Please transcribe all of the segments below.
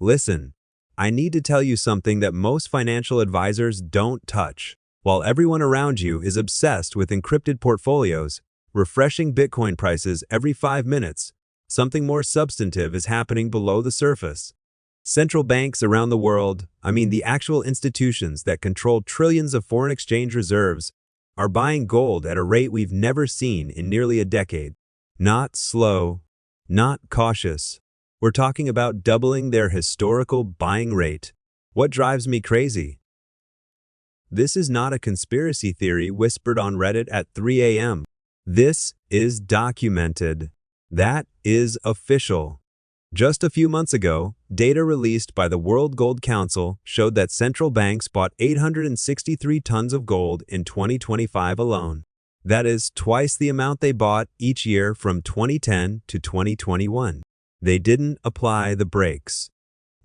Listen, I need to tell you something that most financial advisors don't touch. While everyone around you is obsessed with encrypted portfolios, refreshing Bitcoin prices every 5 minutes, something more substantive is happening below the surface. Central banks around the world, the actual institutions that control trillions of foreign exchange reserves, are buying gold at a rate we've never seen in nearly a decade. Not slow, not cautious. We're talking about doubling their historical buying rate. What drives me crazy? This is not a conspiracy theory whispered on Reddit at 3 a.m. This is documented. That is official. Just a few months ago, data released by the World Gold Council showed that central banks bought 863 tons of gold in 2025 alone. That is twice the amount they bought each year from 2010 to 2021. They didn't apply the brakes.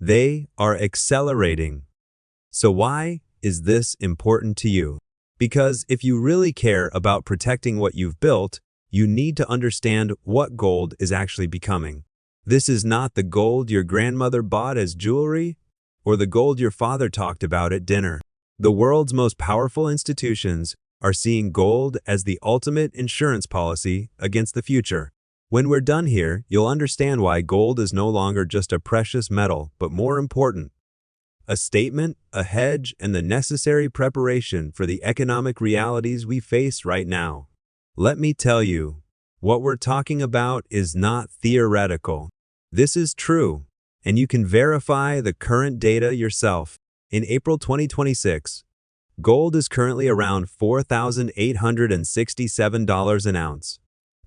They are accelerating. So why is this important to you? Because if you really care about protecting what you've built, you need to understand what gold is actually becoming. This is not the gold your grandmother bought as jewelry or the gold your father talked about at dinner. The world's most powerful institutions are seeing gold as the ultimate insurance policy against the future. When we're done here, you'll understand why gold is no longer just a precious metal, but more important, a statement, a hedge, and the necessary preparation for the economic realities we face right now. Let me tell you, what we're talking about is not theoretical. This is true, and you can verify the current data yourself. In April 2026, gold is currently around $4,867 an ounce,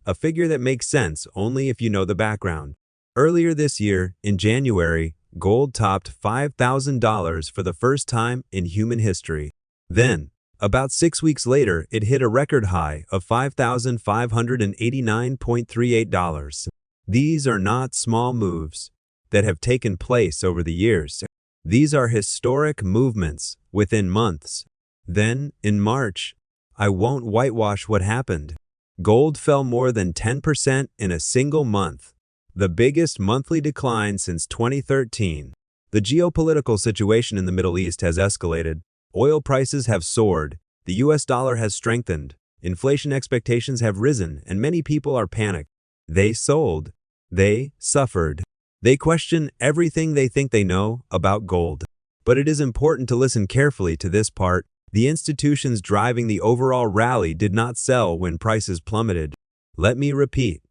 a figure that makes sense only if you know the background. Earlier this year, in January, gold topped $5,000 for the first time in human history. Then, about 6 weeks later, it hit a record high of $5,589.38. These are not small moves that have taken place over the years. These are historic movements within months. Then, in March, I won't whitewash what happened. Gold fell more than 10% in a single month, the biggest monthly decline since 2013. The geopolitical situation in the Middle East has escalated. Oil prices have soared. The US dollar has strengthened. Inflation expectations have risen, and many people are panicked. They sold. They suffered. They question everything they think they know about gold. But it is important to listen carefully to this part. The institutions driving the overall rally did not sell when prices plummeted. Let me repeat,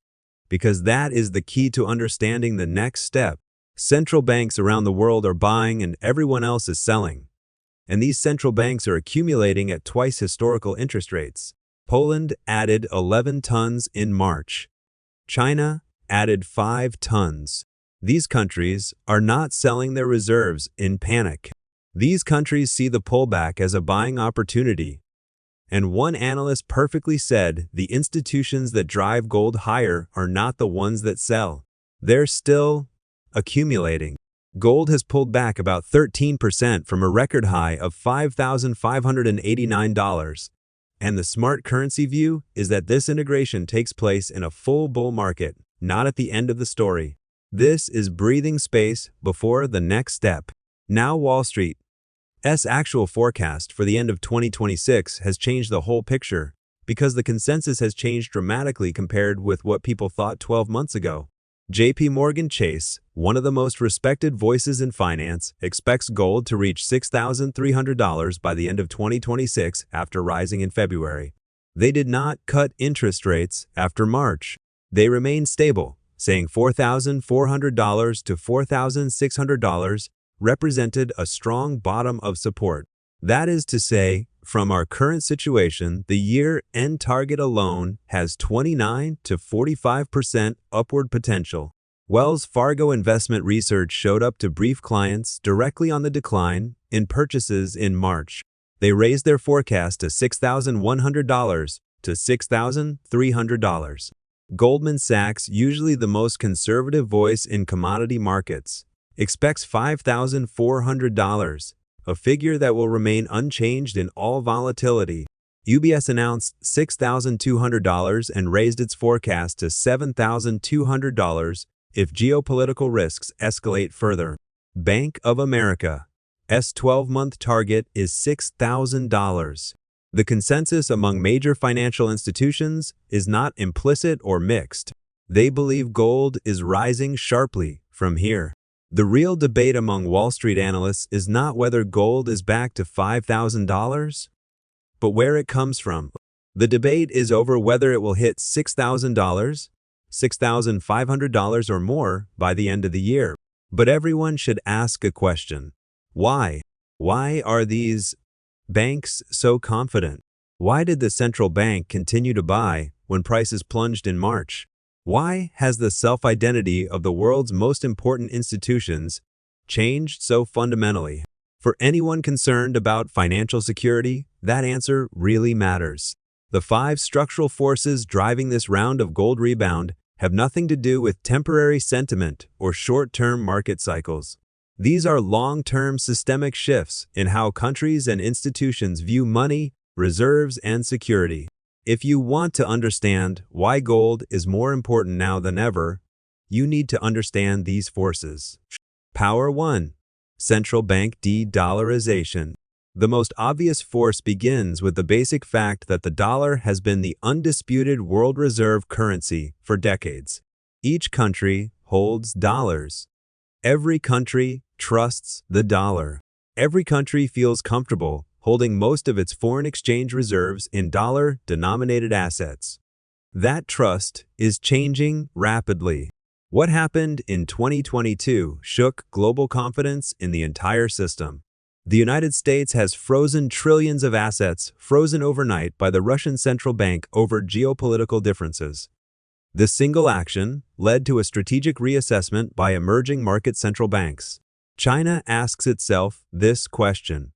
because that is the key to understanding the next step. Central banks around the world are buying and everyone else is selling. And these central banks are accumulating at twice historical interest rates. Poland added 11 tons in March. China added 5 tons. These countries are not selling their reserves in panic. These countries see the pullback as a buying opportunity. And one analyst perfectly said, the institutions that drive gold higher are not the ones that sell. They're still accumulating. Gold has pulled back about 13% from a record high of $5,589. And the smart currency view is that this integration takes place in a full bull market, not at the end of the story. This is breathing space before the next step. Now Wall Street's actual forecast for the end of 2026 has changed the whole picture because the consensus has changed dramatically compared with what people thought 12 months ago. JPMorgan Chase, one of the most respected voices in finance, expects gold to reach $6,300 by the end of 2026 after rising in February. They did not cut interest rates after March. They remained stable, saying $4,400 to $4,600 represented a strong bottom of support. That is to say, from our current situation, the year-end target alone has 29 to 45% upward potential. Wells Fargo Investment Research showed up to brief clients directly on the decline in purchases in March. They raised their forecast to $6,100 to $6,300. Goldman Sachs, usually the most conservative voice in commodity markets, expects $5,400, a figure that will remain unchanged in all volatility. UBS announced $6,200 and raised its forecast to $7,200 if geopolitical risks escalate further. Bank of America's 12-month target is $6,000. The consensus among major financial institutions is not implicit or mixed. They believe gold is rising sharply from here. The real debate among Wall Street analysts is not whether gold is back to $5,000, but where it comes from. The debate is over whether it will hit $6,000, $6,500 or more by the end of the year. But everyone should ask a question. Why? Why are these banks so confident? Why did the central bank continue to buy when prices plunged in March? Why has the self-identity of the world's most important institutions changed so fundamentally? For anyone concerned about financial security, that answer really matters. The 5 structural forces driving this round of gold rebound have nothing to do with temporary sentiment or short-term market cycles. These are long-term systemic shifts in how countries and institutions view money, reserves, and security. If you want to understand why gold is more important now than ever, you need to understand these forces. Power 1. Central bank de-dollarization. The most obvious force begins with the basic fact that the dollar has been the undisputed world reserve currency for decades. Each country holds dollars. Every country trusts the dollar. Every country feels comfortable holding most of its foreign exchange reserves in dollar-denominated assets. That trust is changing rapidly. What happened in 2022 shook global confidence in the entire system. The United States has frozen trillions of assets frozen overnight by the Russian central bank over geopolitical differences. This single action led to a strategic reassessment by emerging market central banks. China asks itself this question.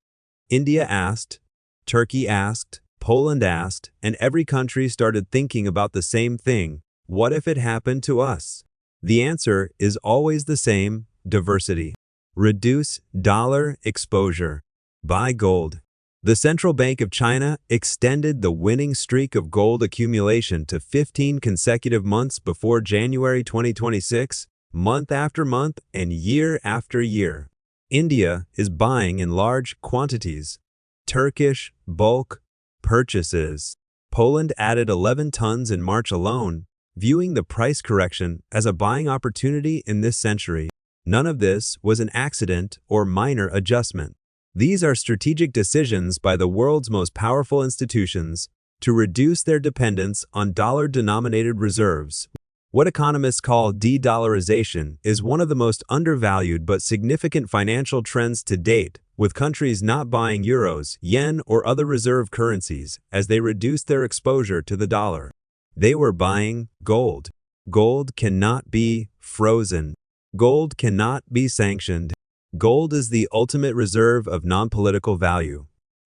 India asked, Turkey asked, Poland asked, and every country started thinking about the same thing. What if it happened to us? The answer is always the same: diversity. Reduce dollar exposure. Buy gold. The Central Bank of China extended the winning streak of gold accumulation to 15 consecutive months before January 2026, month after month and year after year. India is buying in large quantities. Turkish bulk purchases. Poland added 11 tons in March alone, viewing the price correction as a buying opportunity in this century. None of this was an accident or minor adjustment. These are strategic decisions by the world's most powerful institutions to reduce their dependence on dollar-denominated reserves. What economists call de-dollarization is one of the most undervalued but significant financial trends to date, with countries not buying euros, yen, or other reserve currencies as they reduced their exposure to the dollar. They were buying gold. Gold cannot be frozen. Gold cannot be sanctioned. Gold is the ultimate reserve of non-political value,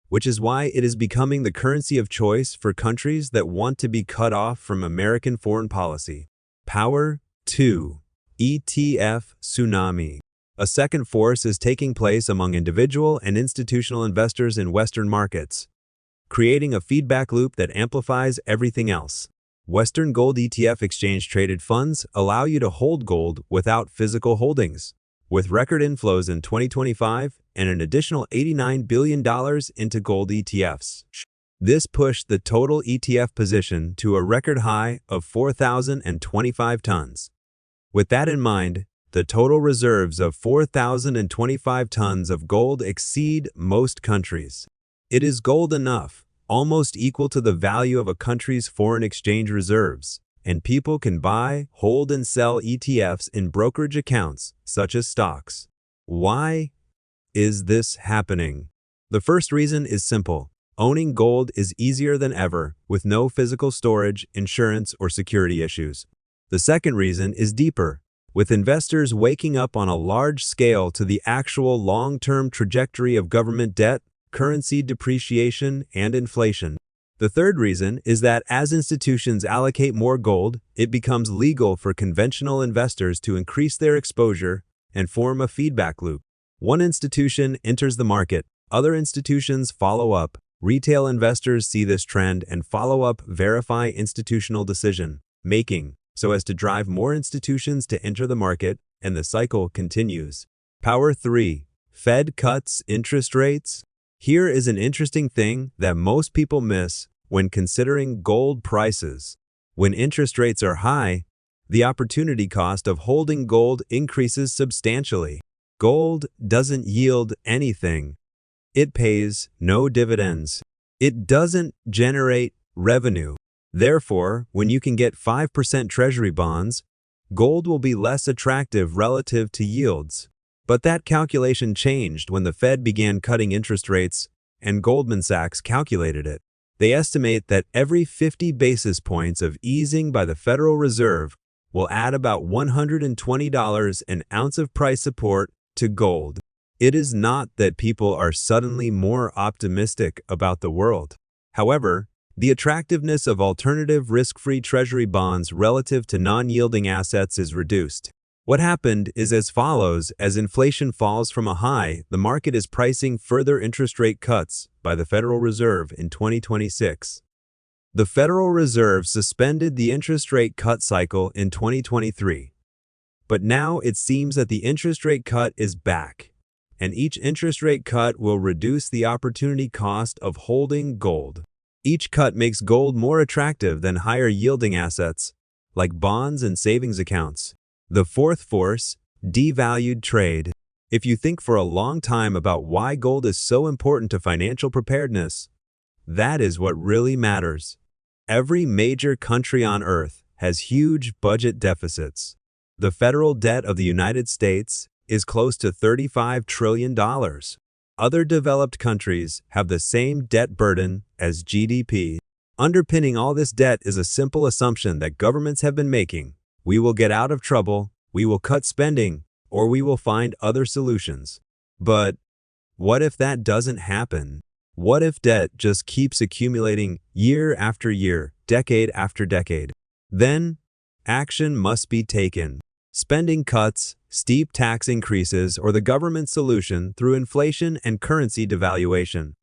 which is why it is becoming the currency of choice for countries that want to be cut off from American foreign policy. Power 2. ETF tsunami. A second force is taking place among individual and institutional investors in Western markets, creating a feedback loop that amplifies everything else. Western gold ETF exchange-traded funds allow you to hold gold without physical holdings, with record inflows in 2025 and an additional $89 billion into gold ETFs. This pushed the total ETF position to a record high of 4,025 tons. With that in mind, the total reserves of 4,025 tons of gold exceed most countries. It is gold enough, almost equal to the value of a country's foreign exchange reserves, and people can buy, hold, and sell ETFs in brokerage accounts, such as stocks. Why is this happening? The first reason is simple. Owning gold is easier than ever, with no physical storage, insurance, or security issues. The second reason is deeper, with investors waking up on a large scale to the actual long-term trajectory of government debt, currency depreciation, and inflation. The third reason is that as institutions allocate more gold, it becomes legal for conventional investors to increase their exposure and form a feedback loop. One institution enters the market, other institutions follow up. Retail investors see this trend and follow up, verify institutional decision-making so as to drive more institutions to enter the market, and the cycle continues. Power 3. Fed cuts interest rates. Here is an interesting thing that most people miss when considering gold prices. When interest rates are high, the opportunity cost of holding gold increases substantially. Gold doesn't yield anything. It pays no dividends. It doesn't generate revenue. Therefore, when you can get 5% treasury bonds, gold will be less attractive relative to yields. But that calculation changed when the Fed began cutting interest rates, and Goldman Sachs calculated it. They estimate that every 50 basis points of easing by the Federal Reserve will add about $120 an ounce of price support to gold. It is not that people are suddenly more optimistic about the world. However, the attractiveness of alternative risk-free treasury bonds relative to non-yielding assets is reduced. What happened is as follows: as inflation falls from a high, the market is pricing further interest rate cuts by the Federal Reserve in 2026. The Federal Reserve suspended the interest rate cut cycle in 2023. But now it seems that the interest rate cut is back, and each interest rate cut will reduce the opportunity cost of holding gold. Each cut makes gold more attractive than higher-yielding assets, like bonds and savings accounts. The fourth force, devalued trade. If you think for a long time about why gold is so important to financial preparedness, that is what really matters. Every major country on Earth has huge budget deficits. The federal debt of the United States is close to $35 trillion. Other developed countries have the same debt burden as GDP. Underpinning all this debt is a simple assumption that governments have been making. We will get out of trouble, we will cut spending, or we will find other solutions. But what if that doesn't happen? What if debt just keeps accumulating year after year, decade after decade? Then, action must be taken. Spending cuts, steep tax increases, or the government solution through inflation and currency devaluation.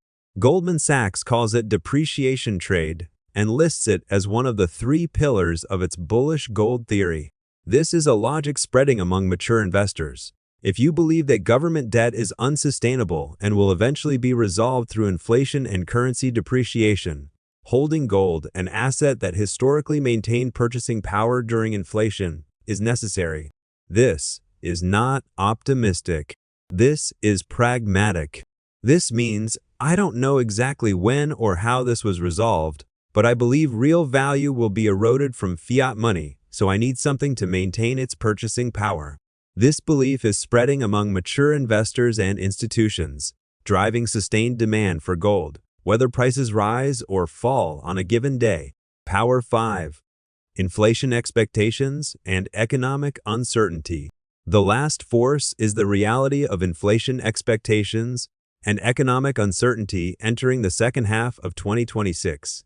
Goldman Sachs calls it depreciation trade and lists it as one of the 3 pillars of its bullish gold theory. This is a logic spreading among mature investors. If you believe that government debt is unsustainable and will eventually be resolved through inflation and currency depreciation, holding gold, an asset that historically maintained purchasing power during inflation, is necessary. This is not optimistic. This is pragmatic. This means I don't know exactly when or how this was resolved, but I believe real value will be eroded from fiat money, so I need something to maintain its purchasing power. This belief is spreading among mature investors and institutions, driving sustained demand for gold, whether prices rise or fall on a given day. Power 5. Inflation expectations and economic uncertainty. The last force is the reality of inflation expectations and economic uncertainty entering the second half of 2026.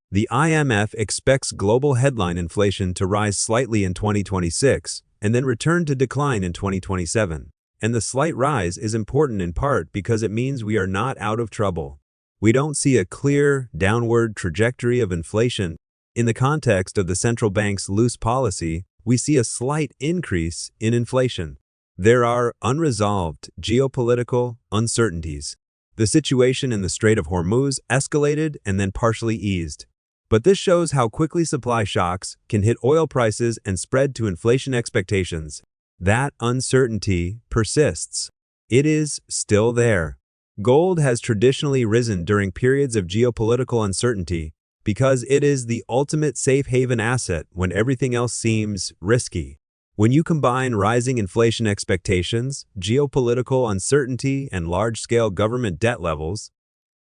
The IMF expects global headline inflation to rise slightly in 2026 and then return to decline in 2027. And the slight rise is important in part because it means we are not out of trouble. We don't see a clear downward trajectory of inflation. In the context of the central bank's loose policy, we see a slight increase in inflation. There are unresolved geopolitical uncertainties. The situation in the Strait of Hormuz escalated and then partially eased. But this shows how quickly supply shocks can hit oil prices and spread to inflation expectations. That uncertainty persists. It is still there. Gold has traditionally risen during periods of geopolitical uncertainty because it is the ultimate safe haven asset when everything else seems risky. When you combine rising inflation expectations, geopolitical uncertainty, and large-scale government debt levels,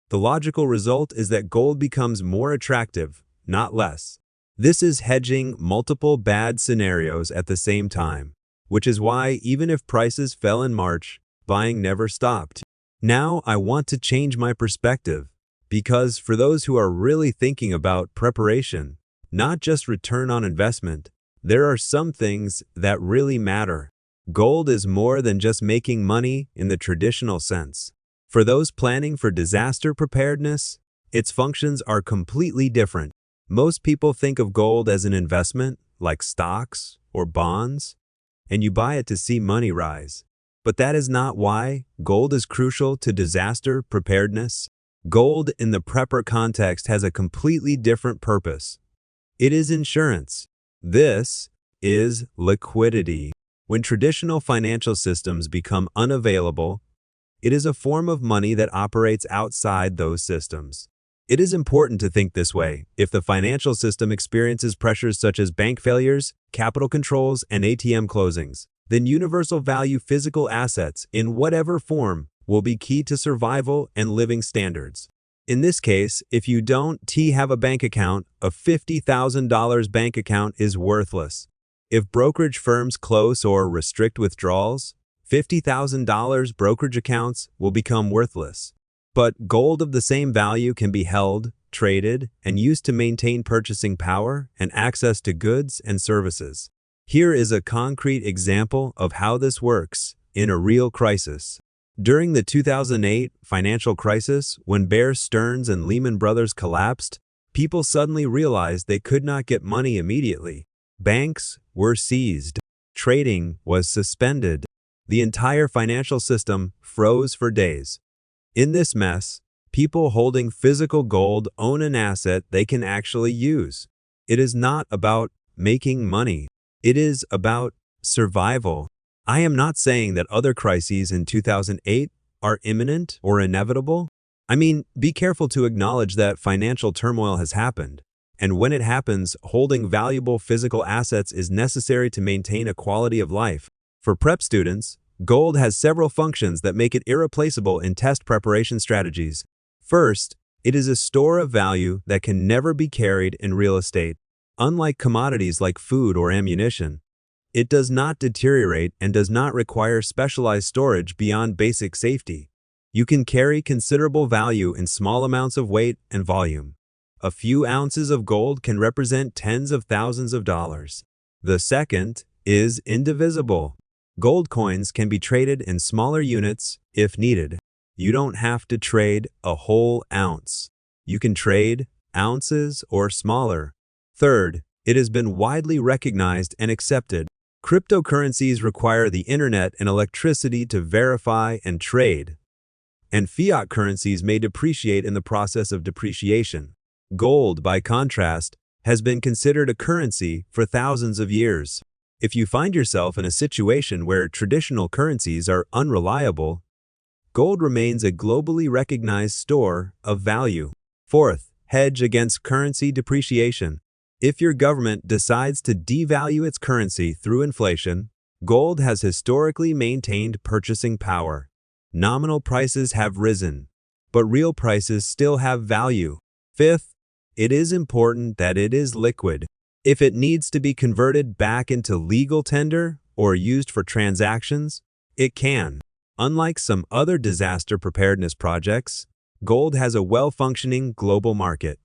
the logical result is that gold becomes more attractive, not less. This is hedging multiple bad scenarios at the same time, which is why even if prices fell in March, buying never stopped. Now I want to change my perspective, because for those who are really thinking about preparation, not just return on investment, there are some things that really matter. Gold is more than just making money in the traditional sense. For those planning for disaster preparedness, its functions are completely different. Most people think of gold as an investment, like stocks or bonds, and you buy it to see money rise. But that is not why gold is crucial to disaster preparedness. Gold in the prepper context has a completely different purpose. It is insurance. This is liquidity. When traditional financial systems become unavailable, it is a form of money that operates outside those systems. It is important to think this way. If the financial system experiences pressures such as bank failures, capital controls, and ATM closings, then universal value physical assets, in whatever form, will be key to survival and living standards. In this case, if you don't have a bank account, a $50,000 bank account is worthless. If brokerage firms close or restrict withdrawals, $50,000 brokerage accounts will become worthless. But gold of the same value can be held, traded, and used to maintain purchasing power and access to goods and services. Here is a concrete example of how this works in a real crisis. During the 2008 financial crisis, when Bear Stearns and Lehman Brothers collapsed, people suddenly realized they could not get money immediately. Banks were seized. Trading was suspended. The entire financial system froze for days. In this mess, people holding physical gold own an asset they can actually use. It is not about making money. It is about survival. I am not saying that other crises in 2008 are imminent or inevitable. I mean, be careful to acknowledge that financial turmoil has happened. And when it happens, holding valuable physical assets is necessary to maintain a quality of life. For prep students, gold has several functions that make it irreplaceable in test preparation strategies. First, it is a store of value that can never be carried in real estate. Unlike commodities like food or ammunition, it does not deteriorate and does not require specialized storage beyond basic safety. You can carry considerable value in small amounts of weight and volume. A few ounces of gold can represent tens of thousands of dollars. The second is indivisible. Gold coins can be traded in smaller units if needed. You don't have to trade a whole ounce. You can trade ounces or smaller. Third, it has been widely recognized and accepted. Cryptocurrencies require the internet and electricity to verify and trade, and fiat currencies may depreciate in the process of depreciation. Gold, by contrast, has been considered a currency for thousands of years. If you find yourself in a situation where traditional currencies are unreliable, gold remains a globally recognized store of value. Fourth, hedge against currency depreciation. If your government decides to devalue its currency through inflation, gold has historically maintained purchasing power. Nominal prices have risen, but real prices still have value. Fifth, it is important that it is liquid. If it needs to be converted back into legal tender or used for transactions, it can. Unlike some other disaster preparedness projects, gold has a well-functioning global market.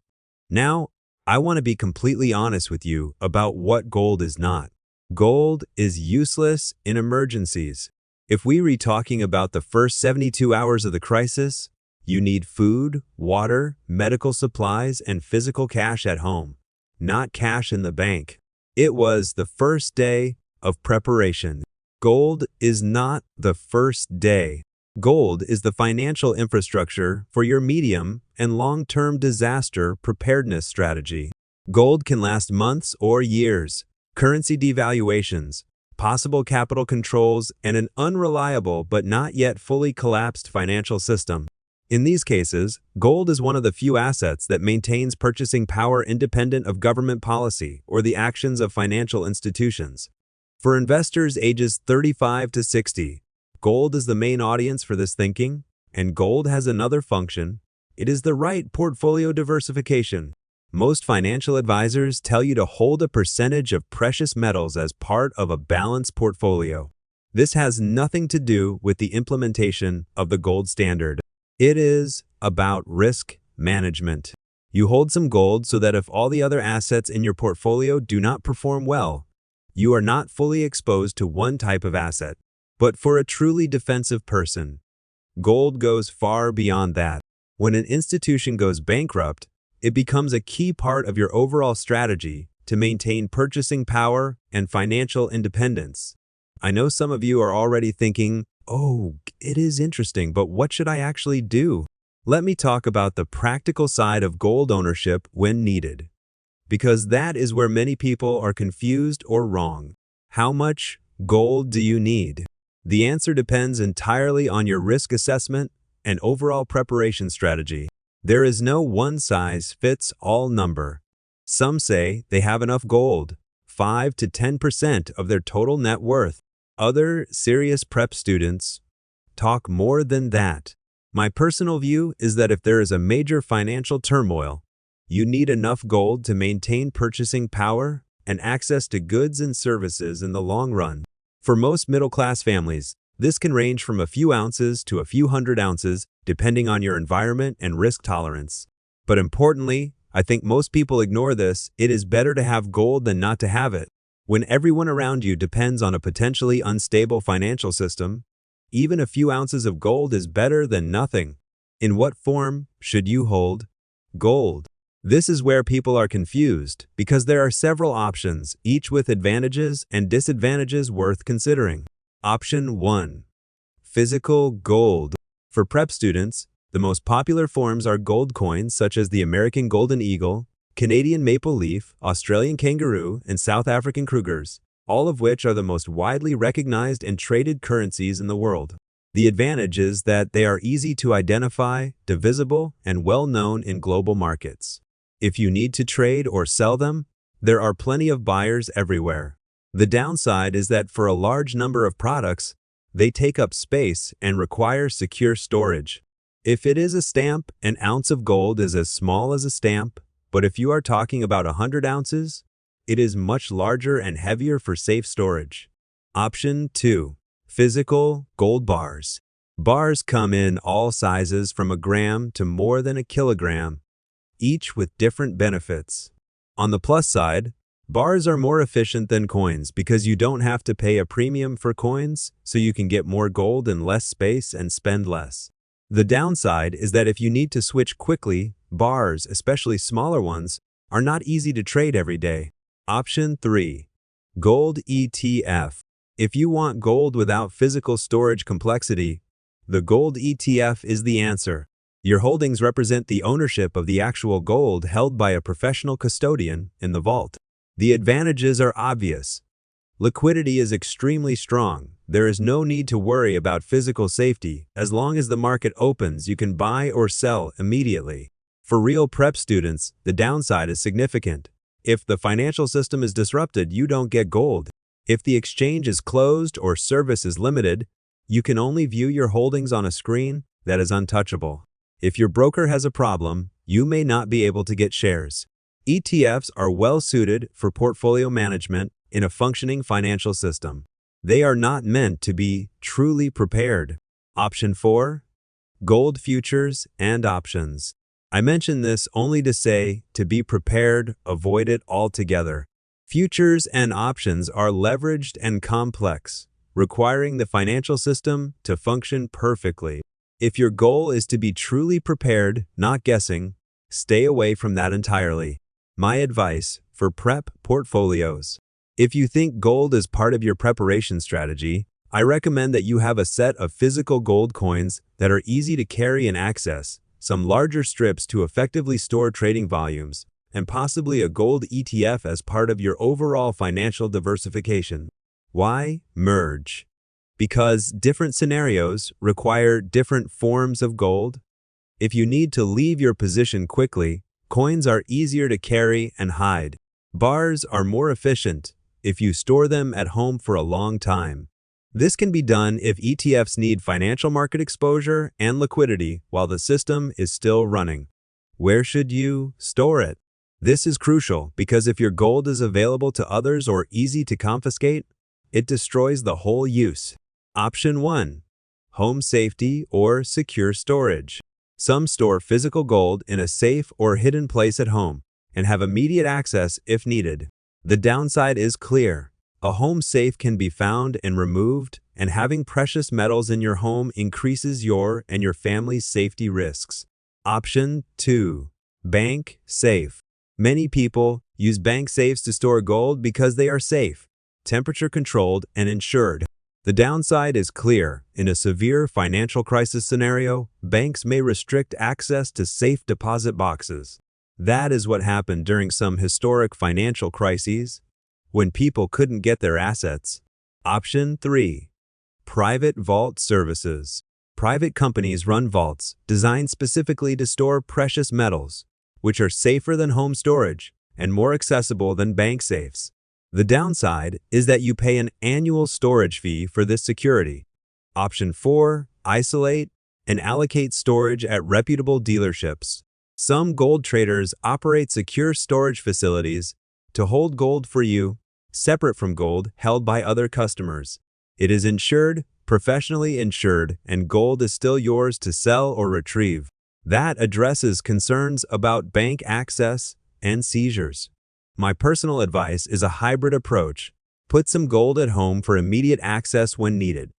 Now, I want to be completely honest with you about what gold is not. Gold is useless in emergencies. If we were talking about the first 72 hours of the crisis, you need food, water, medical supplies, and physical cash at home, not cash in the bank. It was the first day of preparation. Gold is not the first day. Gold is the financial infrastructure for your medium and long-term disaster preparedness strategy. Gold can last months or years. Currency devaluations, possible capital controls, and an unreliable but not yet fully collapsed financial system. In these cases, gold is one of the few assets that maintains purchasing power independent of government policy or the actions of financial institutions. For investors ages 35 to 60, gold is the main audience for this thinking, and gold has another function. It is the right portfolio diversification. Most financial advisors tell you to hold a percentage of precious metals as part of a balanced portfolio. This has nothing to do with the implementation of the gold standard. It is about risk management. You hold some gold so that if all the other assets in your portfolio do not perform well, you are not fully exposed to one type of asset. But for a truly defensive person, gold goes far beyond that. When an institution goes bankrupt, it becomes a key part of your overall strategy to maintain purchasing power and financial independence. I know some of you are already thinking, Oh, it is interesting, but what should I actually do? Let me talk about the practical side of gold ownership when needed, because that is where many people are confused or wrong. How much gold do you need? The answer depends entirely on your risk assessment and overall preparation strategy. There is no one-size-fits-all number. Some say they have enough gold, 5 to 10% of their total net worth. Other serious prep students talk more than that. My personal view is that if there is a major financial turmoil, you need enough gold to maintain purchasing power and access to goods and services in the long run. For most middle-class families, this can range from a few ounces to a few hundred ounces, depending on your environment and risk tolerance. But importantly, I think most people ignore this. It is better to have gold than not to have it. When everyone around you depends on a potentially unstable financial system, even a few ounces of gold is better than nothing. In what form should you hold gold? This is where people are confused because there are several options, each with advantages and disadvantages worth considering. Option 1. Physical gold. For prep students, the most popular forms are gold coins such as the American Golden Eagle, Canadian Maple Leaf, Australian Kangaroo, and South African Krugers, all of which are the most widely recognized and traded currencies in the world. The advantage is that they are easy to identify, divisible, and well-known in global markets. If you need to trade or sell them, there are plenty of buyers everywhere. The downside is that for a large number of products, they take up space and require secure storage. If it is a stamp, an ounce of gold is as small as a stamp, but if you are talking about 100 ounces, it is much larger and heavier for safe storage. Option 2. Physical gold bars. Bars come in all sizes from a gram to more than a kilogram, each with different benefits. On the plus side, bars are more efficient than coins because you don't have to pay a premium for coins, so you can get more gold in less space and spend less. The downside is that if you need to switch quickly, bars, especially smaller ones, are not easy to trade every day. Option 3. Gold ETF. If you want gold without physical storage complexity, the gold ETF is the answer. Your holdings represent the ownership of the actual gold held by a professional custodian in the vault. The advantages are obvious. Liquidity is extremely strong. There is no need to worry about physical safety. As long as the market opens, you can buy or sell immediately. For real prep students, the downside is significant. If the financial system is disrupted, you don't get gold. If the exchange is closed or service is limited, you can only view your holdings on a screen that is untouchable. If your broker has a problem, you may not be able to get shares. ETFs are well suited for portfolio management in a functioning financial system. They are not meant to be truly prepared. Option 4. Gold futures and options. I mention this only to say, to be prepared, avoid it altogether. Futures and options are leveraged and complex, requiring the financial system to function perfectly. If your goal is to be truly prepared, not guessing, stay away from that entirely. My advice for prep portfolios. If you think gold is part of your preparation strategy, I recommend that you have a set of physical gold coins that are easy to carry and access, some larger strips to effectively store trading volumes, and possibly a gold ETF as part of your overall financial diversification. Why merge? Because different scenarios require different forms of gold. If you need to leave your position quickly, coins are easier to carry and hide. Bars are more efficient if you store them at home for a long time. This can be done if ETFs need financial market exposure and liquidity while the system is still running. Where should you store it? This is crucial because if your gold is available to others or easy to confiscate, it destroys the whole use. Option 1. Home safety or secure storage. Some store physical gold in a safe or hidden place at home and have immediate access if needed. The downside is clear. A home safe can be found and removed, and having precious metals in your home increases your and your family's safety risks. Option 2. Bank safe. Many people use bank safes to store gold because they are safe, temperature controlled, and insured. The downside is clear. In a severe financial crisis scenario, banks may restrict access to safe deposit boxes. That is what happened during some historic financial crises, when people couldn't get their assets. Option 3. Private vault services. Private companies run vaults designed specifically to store precious metals, which are safer than home storage and more accessible than bank safes. The downside is that you pay an annual storage fee for this security. Option 4. Isolate and allocate storage at reputable dealerships. Some gold traders operate secure storage facilities to hold gold for you, separate from gold held by other customers. It is insured, professionally insured, and gold is still yours to sell or retrieve. That addresses concerns about bank access and seizures. My personal advice is a hybrid approach. Put some gold at home for immediate access when needed.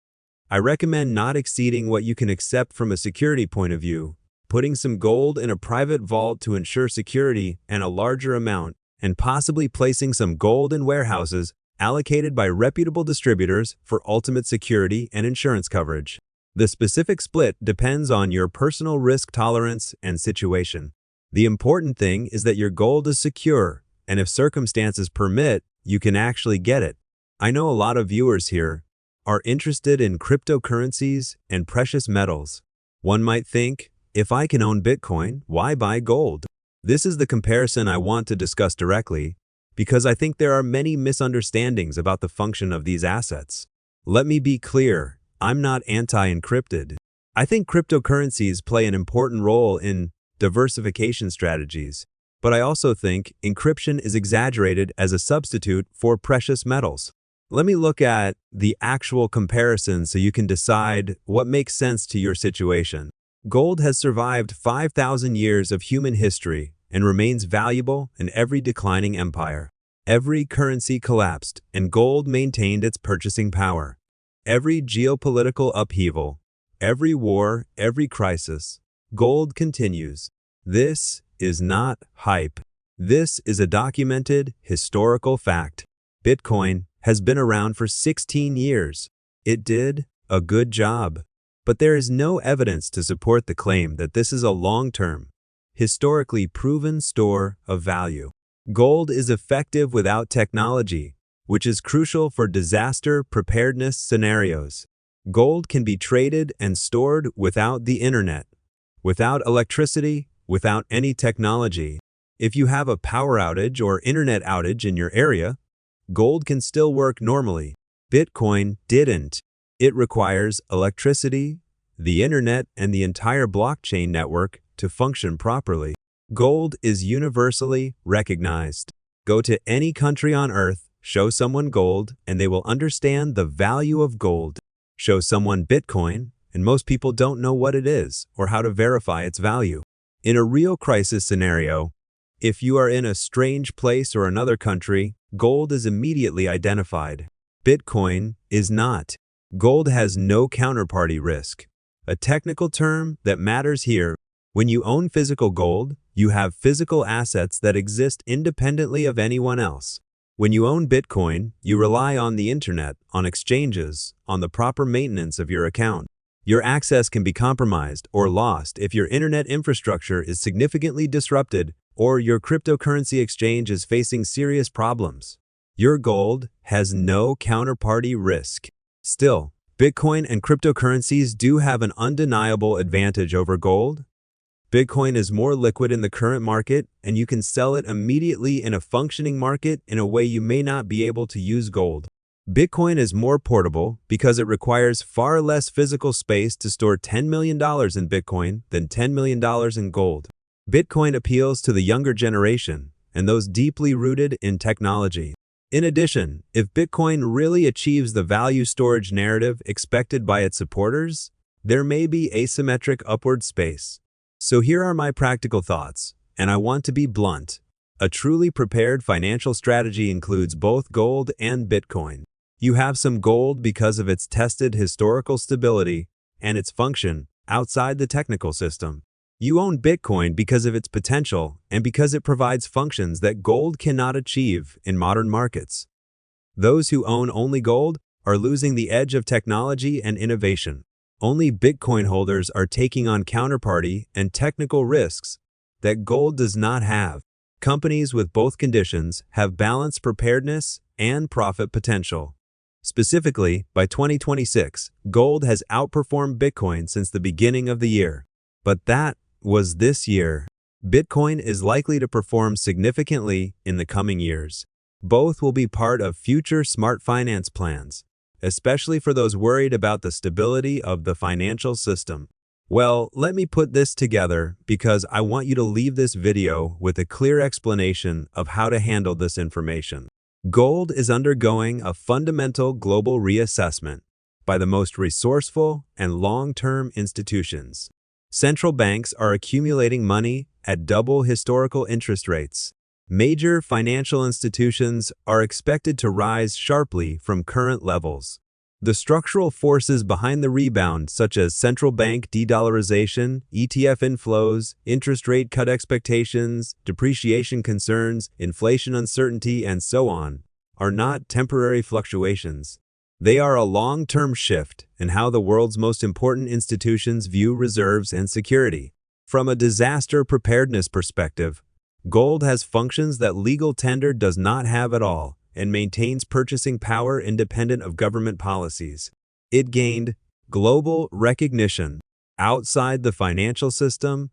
I recommend not exceeding what you can accept from a security point of view, putting some gold in a private vault to ensure security and a larger amount, and possibly placing some gold in warehouses allocated by reputable distributors for ultimate security and insurance coverage. The specific split depends on your personal risk tolerance and situation. The important thing is that your gold is secure, and if circumstances permit, you can actually get it. I know a lot of viewers here are interested in cryptocurrencies and precious metals. One might think, if I can own Bitcoin, why buy gold? This is the comparison I want to discuss directly, because I think there are many misunderstandings about the function of these assets. Let me be clear, I'm not anti-encrypted. I think cryptocurrencies play an important role in diversification strategies, but I also think encryption is exaggerated as a substitute for precious metals. Let me look at the actual comparison so you can decide what makes sense to your situation. Gold has survived 5,000 years of human history and remains valuable in every declining empire. Every currency collapsed, and gold maintained its purchasing power. Every geopolitical upheaval, every war, every crisis, gold continues. This is not hype. This is a documented historical fact. Bitcoin has been around for 16 years. It did a good job. But there is no evidence to support the claim that this is a long-term, historically proven store of value. Gold is effective without technology, which is crucial for disaster preparedness scenarios. Gold can be traded and stored without the internet, without electricity, without any technology. If you have a power outage or internet outage in your area, gold can still work normally. Bitcoin didn't. It requires electricity, the internet, and the entire blockchain network to function properly. Gold is universally recognized. Go to any country on earth, show someone gold, and they will understand the value of gold. Show someone Bitcoin, and most people don't know what it is or how to verify its value. In a real crisis scenario, if you are in a strange place or another country, gold is immediately identified. Bitcoin is not. Gold has no counterparty risk. A technical term that matters here. When you own physical gold, you have physical assets that exist independently of anyone else. When you own Bitcoin, you rely on the internet, on exchanges, on the proper maintenance of your account. Your access can be compromised or lost if your internet infrastructure is significantly disrupted or your cryptocurrency exchange is facing serious problems. Your gold has no counterparty risk. Still, Bitcoin and cryptocurrencies do have an undeniable advantage over gold. Bitcoin is more liquid in the current market, and you can sell it immediately in a functioning market in a way you may not be able to use gold. Bitcoin is more portable because it requires far less physical space to store $10 million in Bitcoin than $10 million in gold. Bitcoin appeals to the younger generation and those deeply rooted in technology. In addition, if Bitcoin really achieves the value storage narrative expected by its supporters, there may be asymmetric upward space. So here are my practical thoughts, and I want to be blunt. A truly prepared financial strategy includes both gold and Bitcoin. You have some gold because of its tested historical stability and its function outside the technical system. You own Bitcoin because of its potential and because it provides functions that gold cannot achieve in modern markets. Those who own only gold are losing the edge of technology and innovation. Only Bitcoin holders are taking on counterparty and technical risks that gold does not have. Companies with both conditions have balanced preparedness and profit potential. Specifically, by 2026, gold has outperformed Bitcoin since the beginning of the year. But that was this year. Bitcoin is likely to perform significantly in the coming years. Both will be part of future smart finance plans, especially for those worried about the stability of the financial system. Well, let me put this together because I want you to leave this video with a clear explanation of how to handle this information. Gold is undergoing a fundamental global reassessment by the most resourceful and long-term institutions. Central banks are accumulating money at double historical interest rates. Major financial institutions are expected to rise sharply from current levels. The structural forces behind the rebound, such as central bank de-dollarization, ETF inflows, interest rate cut expectations, depreciation concerns, inflation uncertainty, and so on, are not temporary fluctuations. They are a long-term shift in how the world's most important institutions view reserves and security. From a disaster preparedness perspective, gold has functions that legal tender does not have at all and maintains purchasing power independent of government policies. It gained global recognition outside the financial system.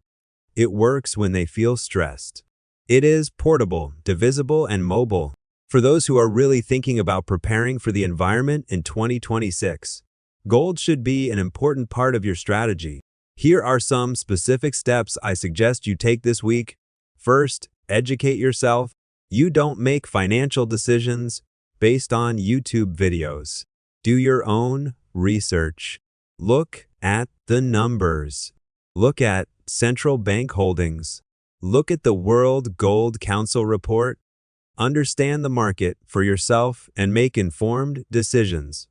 It works when they feel stressed. It is portable, divisible, and mobile. For those who are really thinking about preparing for the environment in 2026, gold should be an important part of your strategy. Here are some specific steps I suggest you take this week. First, educate yourself. You don't make financial decisions based on YouTube videos. Do your own research. Look at the numbers. Look at central bank holdings. Look at the World Gold Council report. Understand the market for yourself and make informed decisions.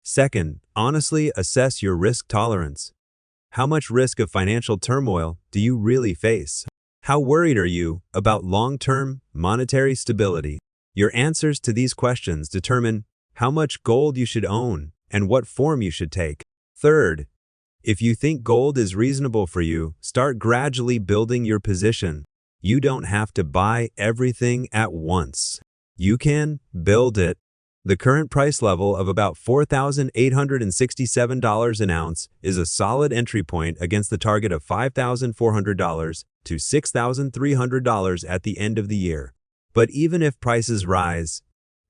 Second, honestly assess your risk tolerance. How much risk of financial turmoil do you really face? How worried are you about long-term monetary stability? Your answers to these questions determine how much gold you should own and what form you should take. Third, if you think gold is reasonable for you, start gradually building your position. You don't have to buy everything at once. You can build it. The current price level of about $4,867 an ounce is a solid entry point against the target of $5,400 to $6,300 at the end of the year. But even if prices rise,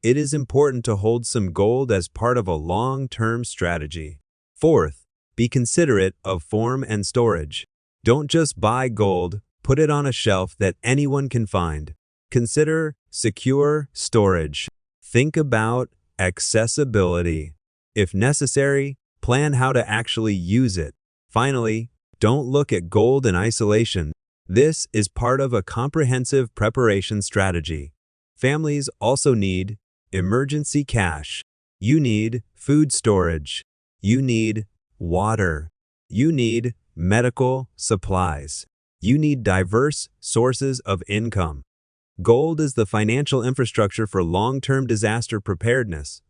it is important to hold some gold as part of a long-term strategy. Fourth, be considerate of form and storage. Don't just buy gold, put it on a shelf that anyone can find. Consider secure storage. Think about accessibility. If necessary, plan how to actually use it. Finally, don't look at gold in isolation. This is part of a comprehensive preparation strategy. Families also need emergency cash. You need food storage. You need water. You need medical supplies. You need diverse sources of income. Gold is the financial infrastructure for long-term disaster preparedness,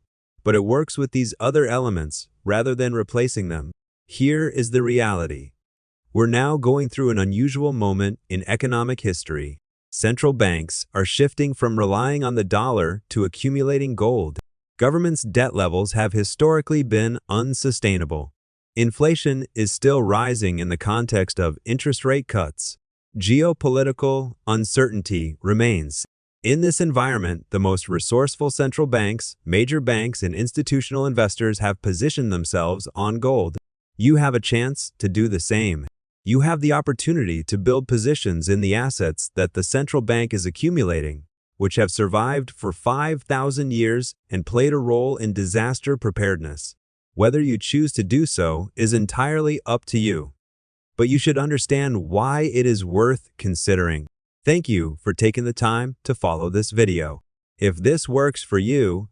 but it works with these other elements rather than replacing them. Here is the reality. We're now going through an unusual moment in economic history. Central banks are shifting from relying on the dollar to accumulating gold. Governments' debt levels have historically been unsustainable. Inflation is still rising in the context of interest rate cuts. Geopolitical uncertainty remains. In this environment, the most resourceful central banks, major banks, and institutional investors have positioned themselves on gold. You have a chance to do the same. You have the opportunity to build positions in the assets that the central bank is accumulating, which have survived for 5,000 years and played a role in disaster preparedness. Whether you choose to do so is entirely up to you. But you should understand why it is worth considering. Thank you for taking the time to follow this video. If this works for you,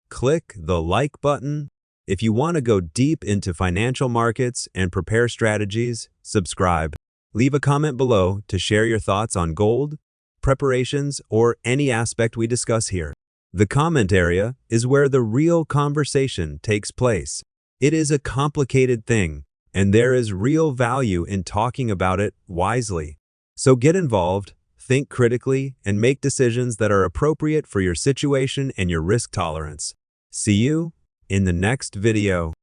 click the like button. If you want to go deep into financial markets and prepare strategies, subscribe. Leave a comment below to share your thoughts on gold, preparations, or any aspect we discuss here. The comment area is where the real conversation takes place. It is a complicated thing, and there is real value in talking about it wisely. So get involved, think critically, and make decisions that are appropriate for your situation and your risk tolerance. See you in the next video.